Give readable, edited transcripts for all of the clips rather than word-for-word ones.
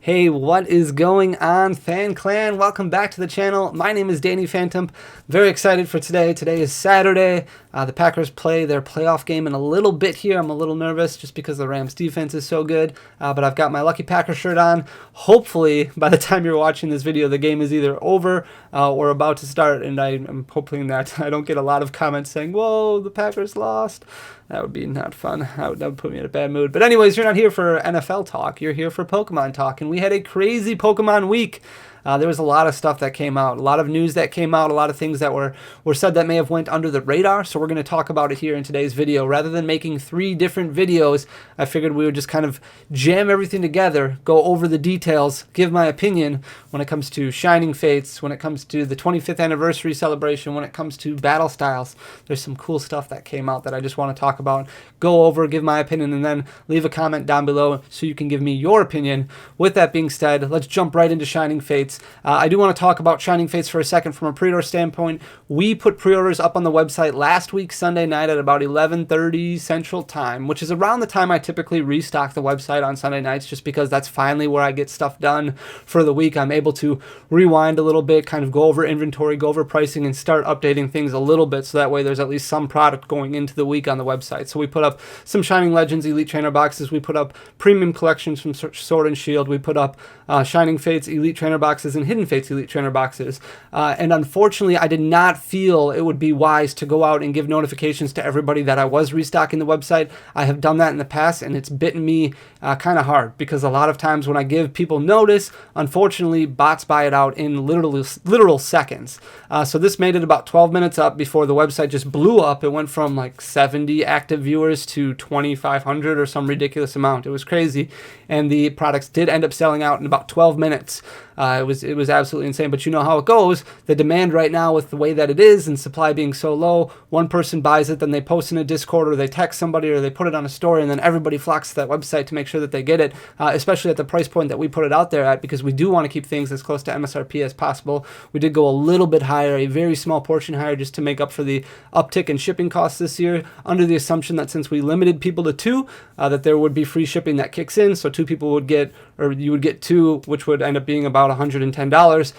Hey, what is going on, Fan Clan? Welcome back to the channel. My name is Danny Phantom. Very excited for today. Today is Saturday. The Packers play their playoff game in a little bit here. I'm a little nervous just because the Rams defense is so good, but I've got my Lucky Packer shirt on. Hopefully, by the time you're watching this video, the game is either over or about to start, and I'm hoping that I don't get a lot of comments saying, whoa, the Packers lost. That would be not fun. That would put me in a bad mood. But anyways, you're not here for NFL talk. You're here for Pokemon talk, and we had a crazy Pokemon week. There was a lot of stuff that came out, a lot of news that came out, a lot of things that were said that may have went under the radar. So we're going to talk about it here in today's video. Rather than making 3 different videos, I figured we would just kind of jam everything together, go over the details, give my opinion when it comes to Shining Fates, when it comes to the 25th anniversary celebration, when it comes to battle styles. There's some cool stuff that came out that I just want to talk about, go over, give my opinion, and then leave a comment down below so you can give me your opinion. With that being said, let's jump right into Shining Fates. I do want to talk about Shining Fates for a second from a pre-order standpoint. We put pre-orders up on the website last week, Sunday night at about 11:30 Central Time, which is around the time I typically restock the website on Sunday nights, just because that's finally where I get stuff done for the week. I'm able to rewind a little bit, kind of go over inventory, go over pricing, and start updating things a little bit, so that way there's at least some product going into the week on the website. So we put up some Shining Legends Elite Trainer boxes. We put up premium collections from Sword and Shield. We put up Shining Fates Elite Trainer boxes and Hidden Fates Elite Trainer boxes. And unfortunately, I did not feel it would be wise to go out and give notifications to everybody that I was restocking the website. I have done that in the past, and it's bitten me kind of hard, because a lot of times when I give people notice, unfortunately, bots buy it out in literal seconds. So this made it about 12 minutes up before the website just blew up. It went from like 70 active viewers to 2,500 or some ridiculous amount. It was crazy, and the products did end up selling out in about 12 minutes. It was absolutely insane, but you know how it goes. The demand right now, with the way that it is and supply being so low, one person buys it, then they post in a Discord, or they text somebody, or they put it on a story, and then everybody flocks to that website to make sure that they get it, especially at the price point that we put it out there at, because we do want to keep things as close to MSRP as possible. We did go a little bit higher, a very small portion higher, just to make up for the uptick in shipping costs this year, under the assumption that since we limited people to 2, that there would be free shipping that kicks in, so 2 people would get, or you would get 2, which would end up being about $110.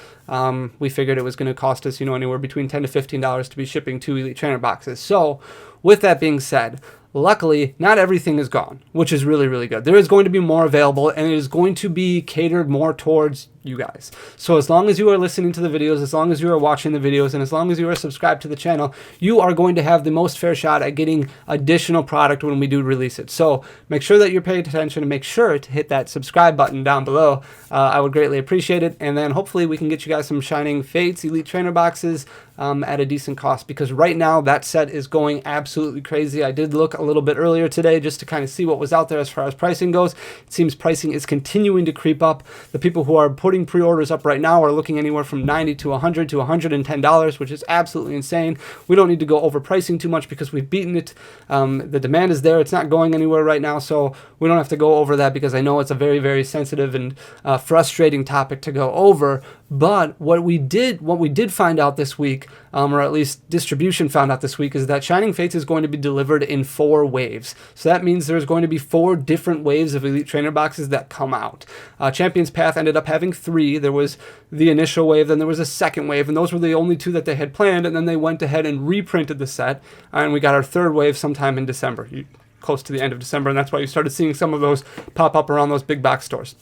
We figured it was going to cost us, anywhere between $10 to $15 to be shipping 2 Elite Trainer boxes. So, with that being said, luckily, not everything is gone, which is really, really good. There is going to be more available, and it is going to be catered more towards you guys. So as long as you are listening to the videos, as long as you are watching the videos, and as long as you are subscribed to the channel, you are going to have the most fair shot at getting additional product when we do release it. So make sure that you're paying attention, and make sure to hit that subscribe button down below. I would greatly appreciate it, and then hopefully we can get you guys some Shining Fates Elite Trainer boxes at a decent cost, because right now that set is going absolutely crazy. I did look a little bit earlier today just to kind of see what was out there as far as pricing goes. It seems pricing is continuing to creep up. The people who are putting pre-orders up right now are looking anywhere from $90 to $100 to $110, which is absolutely insane. We don't need to go over pricing too much because we've beaten it. The demand is there. It's not going anywhere right now, so we don't have to go over that, because I know it's a very, very sensitive and frustrating topic to go over. But what we did find out this week, or at least distribution found out this week, is that Shining Fates is going to be delivered in 4 waves. So that means there's going to be 4 different waves of Elite Trainer boxes that come out. Champion's Path ended up having 3. There was the initial wave, then there was a second wave, and those were the only 2 that they had planned, and then they went ahead and reprinted the set, and we got our 3rd wave sometime in December, close to the end of December, and that's why you started seeing some of those pop up around those big box stores.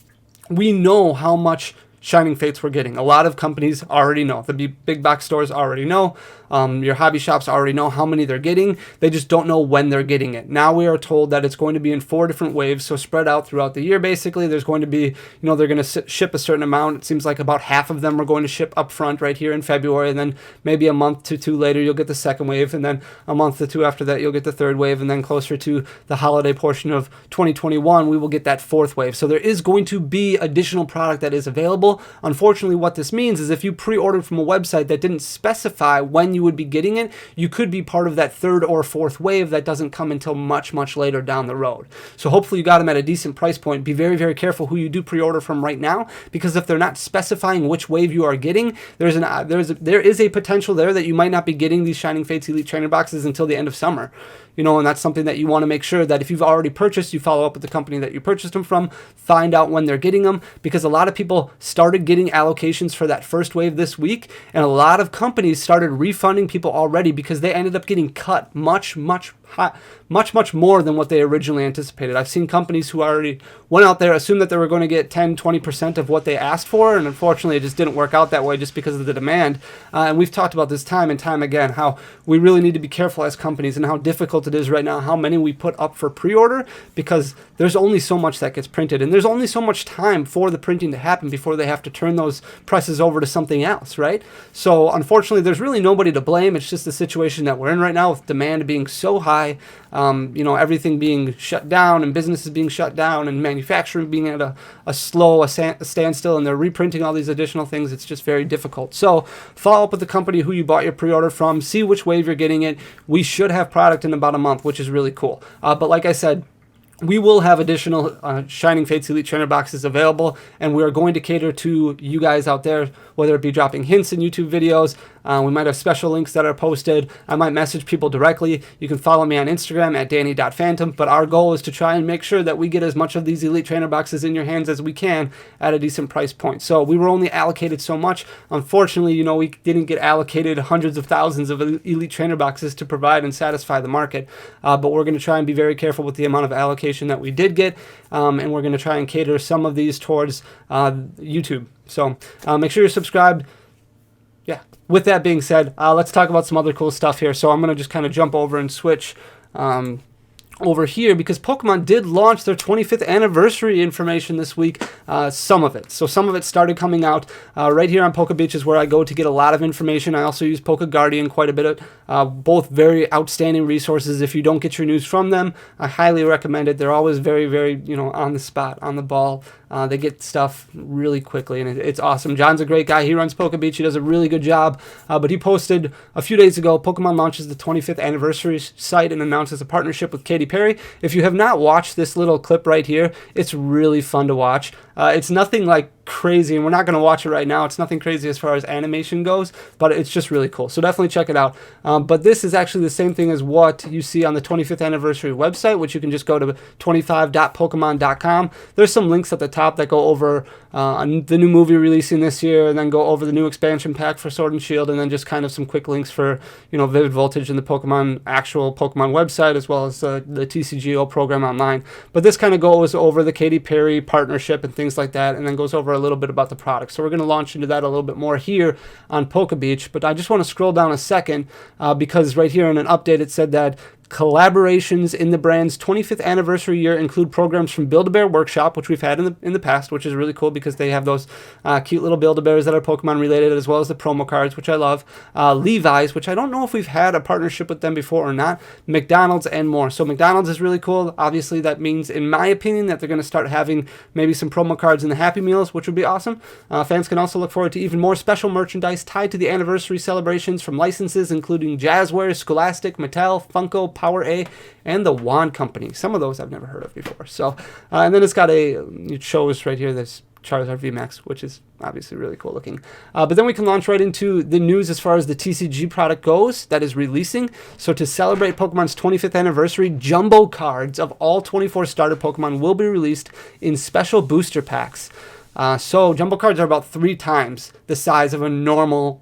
We know how much Shining Fates we're getting. A lot of companies already know. The big box stores already know. Your hobby shops already know how many they're getting. They just don't know when they're getting it. Now we are told that it's going to be in 4 different waves, so spread out throughout the year. Basically, there's going to be, they're going to ship a certain amount. It seems like about half of them are going to ship up front right here in February, and then maybe a month to 2 later you'll get the 2nd wave, and then a month to 2 after that you'll get the 3rd wave, and then closer to the holiday portion of 2021 we will get that 4th wave. So there is going to be additional product that is available. cool. Unfortunately, what this means is if you pre-ordered from a website that didn't specify when you would be getting it, you could be part of that third or fourth wave that doesn't come until much, much later down the road. So hopefully you got them at a decent price point. Be very, very careful who you do pre-order from right now, because if they're not specifying which wave you are getting, there is a potential there that you might not be getting these Shining Fates Elite Trainer boxes until the end of summer. And that's something that you want to make sure that if you've already purchased, you follow up with the company that you purchased them from, find out when they're getting them, because a lot of people started getting allocations for that first wave this week, and a lot of companies started refunding people already because they ended up getting cut much more than what they originally anticipated. I've seen companies who already went out there, assumed that they were going to get 10-20% of what they asked for, and unfortunately it just didn't work out that way just because of the demand. And we've talked about this time and time again, how we really need to be careful as companies and how difficult it is right now, how many we put up for pre-order, because there's only so much that gets printed, and there's only so much time for the printing to happen before they have to turn those presses over to something else, right? So unfortunately, there's really nobody to blame. It's just the situation that we're in right now with demand being so high, everything being shut down and businesses being shut down and manufacturing being at a standstill, and they're reprinting all these additional things. It's just very difficult. So follow up with the company who you bought your pre-order from, see which wave you're getting it. We should have product in about a month, which is really cool. But like I said, we will have additional Shining Fates Elite Trainer boxes available, and we are going to cater to you guys out there, whether it be dropping hints in YouTube videos. We might have special links that are posted. I might message people directly. You can follow me on Instagram at Danny.Phantom, but our goal is to try and make sure that we get as much of these Elite Trainer boxes in your hands as we can at a decent price point. So we were only allocated so much. Unfortunately, we didn't get allocated hundreds of thousands of Elite Trainer boxes to provide and satisfy the market, but we're going to try and be very careful with the amount of allocation that we did get, and we're going to try and cater some of these towards YouTube. So make sure you're subscribed. Yeah. With that being said, let's talk about some other cool stuff here. So I'm going to just kind of jump over and switch over here, because Pokemon did launch their 25th anniversary information this week, some of it. So some of it started coming out right here on PokeBeach is where I go to get a lot of information. I also use PokeGuardian quite a bit, both very outstanding resources. If you don't get your news from them, I highly recommend it. They're always very, very, on the spot, on the ball. They get stuff really quickly, and it's awesome. John's a great guy. He runs PokeBeach. He does a really good job. But he posted a few days ago, Pokemon launches the 25th anniversary site and announces a partnership with Katy Perry. If you have not watched this little clip right here, it's really fun to watch. It's nothing like crazy, and we're not going to watch it right now. It's nothing crazy as far as animation goes, but it's just really cool. So definitely check it out. But this is actually the same thing as what you see on the 25th anniversary website, which you can just go to 25.pokemon.com. There's some links at the top that go over the new movie releasing this year, and then go over the new expansion pack for Sword and Shield, and then just kind of some quick links for Vivid Voltage and the actual Pokemon website, as well as the TCGO program online. But this kind of goes over the Katy Perry partnership and things like that, and then goes over a little bit about the product. So we're going to launch into that a little bit more here on PokeBeach. But I just want to scroll down a second, because right here in an update it said that collaborations in the brand's 25th anniversary year include programs from Build-A-Bear Workshop, which we've had in the past, which is really cool because they have those cute little Build-A-Bears that are Pokemon related, as well as the promo cards, which I love. Levi's, which I don't know if we've had a partnership with them before or not. McDonald's, and more. So McDonald's is really cool. Obviously, that means, in my opinion, that they're going to start having maybe some promo cards in the Happy Meals, which would be awesome. Fans can also look forward to even more special merchandise tied to the anniversary celebrations from licenses including Jazzware, Scholastic, Mattel, Funko, Power A, and the Wand Company. Some of those I've never heard of before. So, and then it shows right here this Charizard VMAX, which is obviously really cool looking. But then we can launch right into the news as far as the TCG product goes that is releasing. So to celebrate Pokemon's 25th anniversary, jumbo cards of all 24 starter Pokemon will be released in special booster packs. So jumbo cards are about 3 times the size of a normal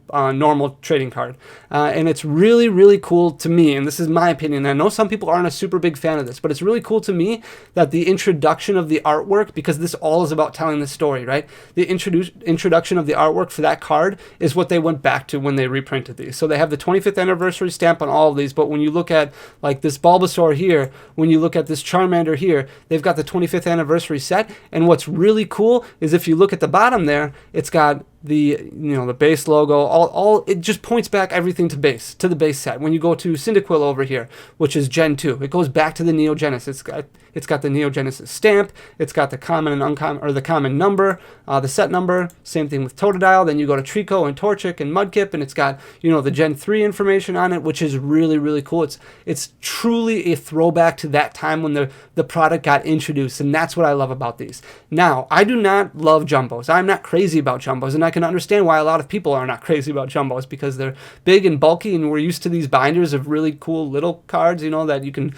trading card, and it's really, really cool to me, and this is my opinion. I know some people aren't a super big fan of this, but it's really cool to me that the introduction of the artwork, because this all is about telling the story, right? The introduction of the artwork for that card is what they went back to when they reprinted these. So they have the 25th anniversary stamp on all of these, but when you look at like this Bulbasaur here, when you look at this Charmander here, they've got the 25th anniversary set, and what's really cool is if you look at the bottom there, it's got the base logo, all it just points back everything to the base set. When you go to Cyndaquil over here, which is Gen 2, it goes back to the Neo Genesis. It's got the Neo Genesis stamp, it's got the common and uncommon, or the common number, the set number, same thing with Totodile. Then you go to Trico and Torchic and Mudkip, and it's got, the Gen 3 information on it, which is really, really cool. It's truly a throwback to that time when the product got introduced, and that's what I love about these. Now, I do not love jumbos. I'm not crazy about jumbos, and I can understand why a lot of people are not crazy about jumbos, because they're big and bulky, and we're used to these binders of really cool little cards, that you can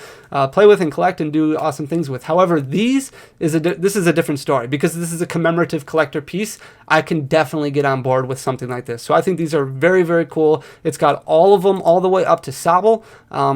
play with and collect and do awesome things with. However, this is a different story, because this is a commemorative collector piece. I can definitely get on board with something like this. So I think these are very, very cool. It's got all of them all the way up to Sobble,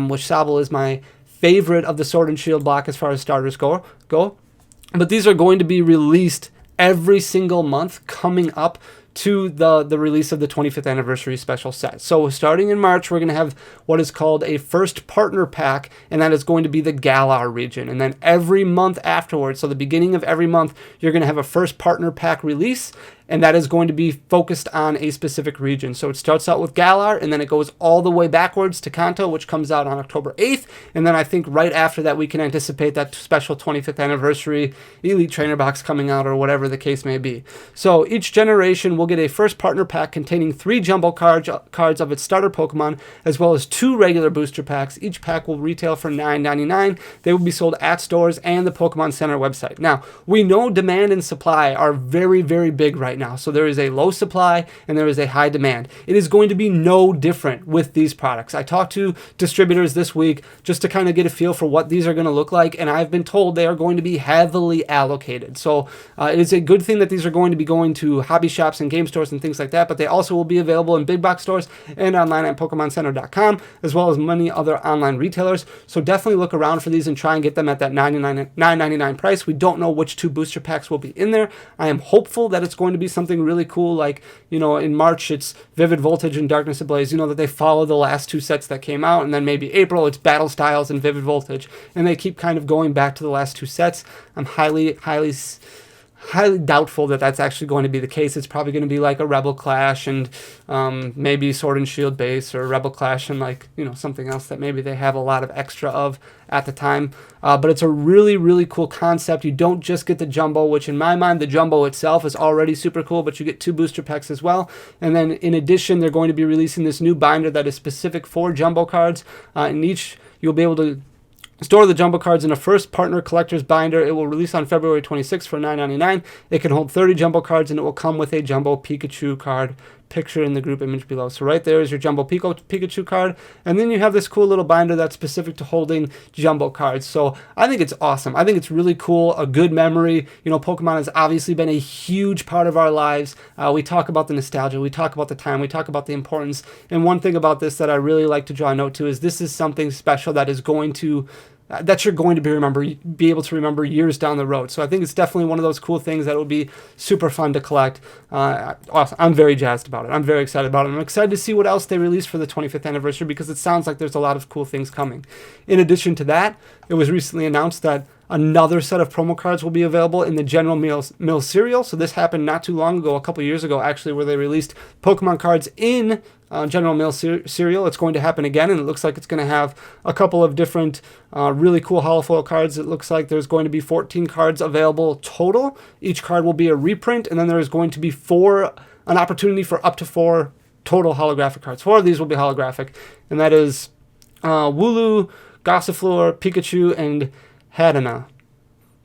which Sobble is my favorite of the Sword and Shield block as far as starters go. But these are going to be released every single month coming up to the release of the 25th anniversary special set. So starting in March, we're going to have what is called a first partner pack, and that is going to be the Galar region. And then every month afterwards, so the beginning of every month, you're going to have a first partner pack release, and that is going to be focused on a specific region. So it starts out with Galar, and then it goes all the way backwards to Kanto, which comes out on October 8th. And then I think right after that, we can anticipate that special 25th anniversary Elite Trainer box coming out, or whatever the case may be. So each generation will get a first partner pack containing 3 jumbo cards of its starter Pokemon, as well as 2 regular booster packs. Each pack will retail for $9.99. They will be sold at stores and the Pokemon Center website. Now, we know demand and supply are very, very big right now. So there is a low supply and there is a high demand. It is going to be no different with these products. I talked to distributors this week just to kind of get a feel for what these are going to look like, and I've been told they are going to be heavily allocated. So it is a good thing that these are going to be going to hobby shops and game stores and things like that, but they also will be available in big box stores and online at PokemonCenter.com, as well as many other online retailers. So definitely look around for these and try and get them at that $9.99 price. We don't know which 2 booster packs will be in there. I am hopeful that it's going to be something really cool, like, in March it's Vivid Voltage and Darkness Ablaze, that they follow the last 2 sets that came out, and then maybe April it's Battle Styles and Vivid Voltage, and they keep kind of going back to the last 2 sets. I'm highly doubtful that that's actually going to be the case. It's probably going to be like a Rebel Clash and maybe Sword and Shield base, or Rebel Clash and something else that maybe they have a lot of extra of at the time. But it's a really, really cool concept. You don't just get the jumbo, which in my mind, the jumbo itself is already super cool, but you get 2 booster packs as well. And then in addition, they're going to be releasing this new binder that is specific for jumbo cards. And each, you'll be able to store the jumbo cards in a first partner collector's binder. It will release on February 26th for $9.99. It can hold 30 jumbo cards, and it will come with a jumbo Pikachu card picture in the group image below. So right there is your jumbo Pikachu card, and then you have this cool little binder that's specific to holding jumbo cards. So I think it's awesome. I think it's really cool, a good memory. Pokemon has obviously been a huge part of our lives. We talk about the nostalgia, we talk about the time, we talk about the importance, and one thing about this that I really like to draw a note to is this is something special that is going to that you're going to be able to remember years down the road. So I think it's definitely one of those cool things that will be super fun to collect. I'm very jazzed about it. I'm very excited about it. I'm excited to see what else they release for the 25th anniversary, because it sounds like there's a lot of cool things coming. In addition to that, it was recently announced that another set of promo cards will be available in the General Mills cereal. So this happened not too long ago, a couple years ago actually, where they released Pokemon cards in General Mills cereal. It's going to happen again, and it looks like it's going to have a couple of different really cool holofoil cards. It looks like there's going to be 14 cards available total. Each card will be a reprint, and then there is going to be an opportunity for up to 4 total holographic cards. 4 of these will be holographic, and that is Wooloo, Gossifleur, Pikachu, and Hatenna.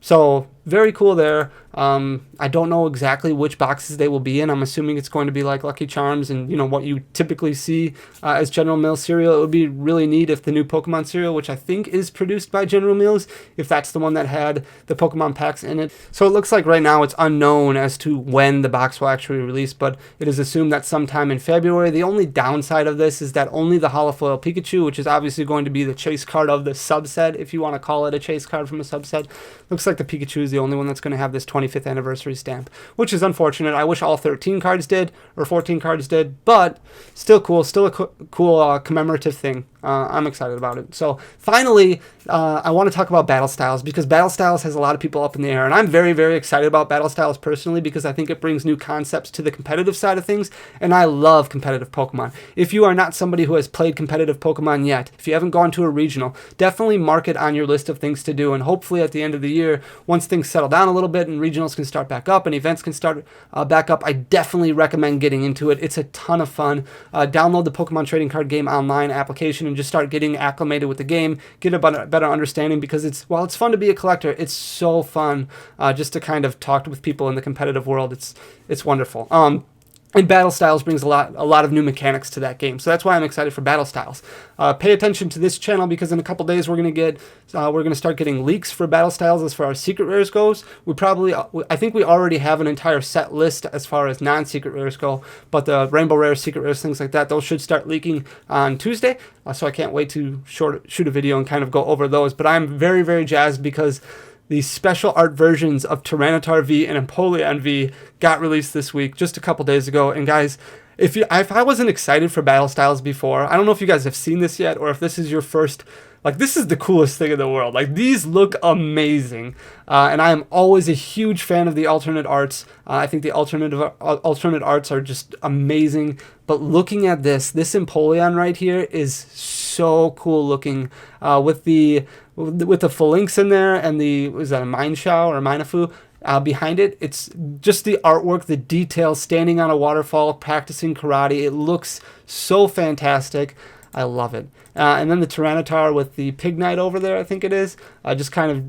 So very cool there. I don't know exactly which boxes they will be in. I'm assuming it's going to be like Lucky Charms and what you typically see as General Mills cereal. It would be really neat if the new Pokemon cereal, which I think is produced by General Mills, if that's the one that had the Pokemon packs in it. So it looks like right now it's unknown as to when the box will actually release, but it is assumed that sometime in February. The only downside of this is that only the holofoil Pikachu, which is obviously going to be the chase card of the subset, if you want to call it a chase card from a subset. Looks like the Pikachu is the only one that's going to have this 25th anniversary stamp, which is unfortunate. I wish all 13 cards did, or 14 cards did, but still cool, still a cool commemorative thing. I'm excited about it. So finally, I want to talk about Battle Styles, because Battle Styles has a lot of people up in the air, and I'm very, very excited about Battle Styles personally, because I think it brings new concepts to the competitive side of things, and I love competitive Pokemon. If you are not somebody who has played competitive Pokemon yet, if you haven't gone to a regional, definitely mark it on your list of things to do, and hopefully at the end of the year, once things settle down a little bit and regionals can start back up and events can start back up, I definitely recommend getting into it. It's a ton of fun. Download the Pokemon Trading Card Game Online application and just start getting acclimated with the game, get a better understanding, because while it's fun to be a collector, it's so fun just to kind of talk with people in the competitive world. It's wonderful. And Battle Styles brings a lot of new mechanics to that game, so that's why I'm excited for Battle Styles. Pay attention to this channel, because in a couple days we're gonna start getting leaks for Battle Styles as far as secret rares goes. I think we already have an entire set list as far as non-secret rares go, but the rainbow rares, secret rares, things like that, those should start leaking on Tuesday. So I can't wait to shoot a video and kind of go over those. But I'm very, very jazzed, because these special art versions of Tyranitar V and Empoleon V got released this week, just a couple days ago. And guys, if I wasn't excited for Battle Styles before, I don't know if you guys have seen this yet, or if this is your first, like, this is the coolest thing in the world. Like, these look amazing. And I am always a huge fan of the alternate arts. I think the alternate arts are just amazing. But looking at this Empoleon right here is so cool looking, with the Phalanx in there, and was that a Mineshaw or a Minafu behind it. It's just the artwork, the detail, standing on a waterfall, practicing karate. It looks so fantastic. I love it. And then the Tyranitar with the Pignite over there, I think it is, just kind of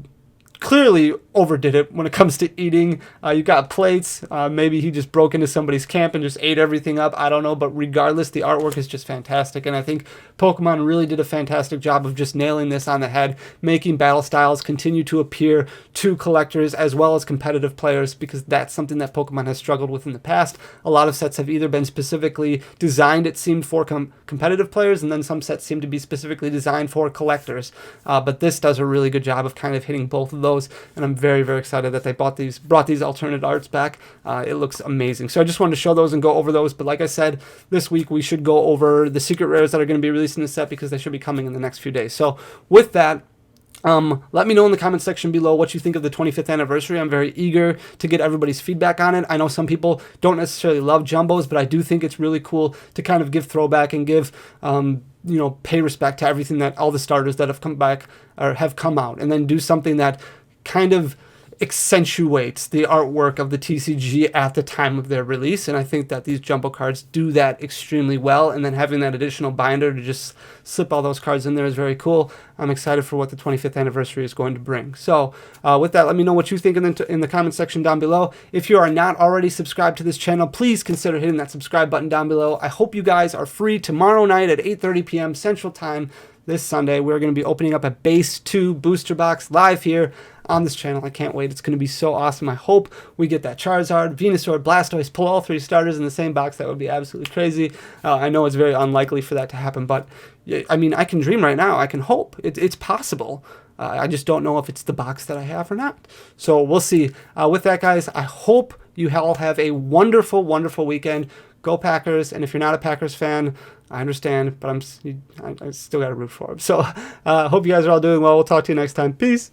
clearly overdid it when it comes to eating. You got plates. Maybe he just broke into somebody's camp and just ate everything up. I don't know. But regardless, the artwork is just fantastic. And I think Pokemon really did a fantastic job of just nailing this on the head, making Battle Styles continue to appeal to collectors as well as competitive players, because that's something that Pokemon has struggled with in the past. A lot of sets have either been specifically designed, it seemed, for competitive players, and then some sets seem to be specifically designed for collectors. But this does a really good job of kind of hitting both of those. And I'm very, very excited that they brought these alternate arts back. It looks amazing. So I just wanted to show those and go over those. But like I said, this week we should go over the secret rares that are going to be released in the set, because they should be coming in the next few days. So with that, let me know in the comment section below what you think of the 25th anniversary. I'm very eager to get everybody's feedback on it. I know some people don't necessarily love jumbos, but I do think it's really cool to kind of give throwback and give pay respect to everything, that all the starters that have come back or have come out, and then do something that kind of accentuates the artwork of the TCG at the time of their release. And I think that these jumbo cards do that extremely well, and then having that additional binder to just slip all those cards in there is very cool. I'm excited for what the 25th anniversary is going to bring. So with that, let me know what you think in the comment section down below. If you are not already subscribed to this channel, please consider hitting that subscribe button down below. I hope you guys are free tomorrow night at 8:30 p.m. Central Time. This Sunday, we're going to be opening up a Base 2 booster box live here on this channel. I can't wait. It's going to be so awesome. I hope we get that Charizard, Venusaur, Blastoise, pull all three starters in the same box. That would be absolutely crazy. I know it's very unlikely for that to happen, but I mean, I can dream right now. I can hope. It's possible. I just don't know if it's the box that I have or not. So we'll see. With that, guys, I hope you all have a wonderful, wonderful weekend. Go Packers. And if you're not a Packers fan, I understand, but I still got to root for them. So hope you guys are all doing well. We'll talk to you next time. Peace.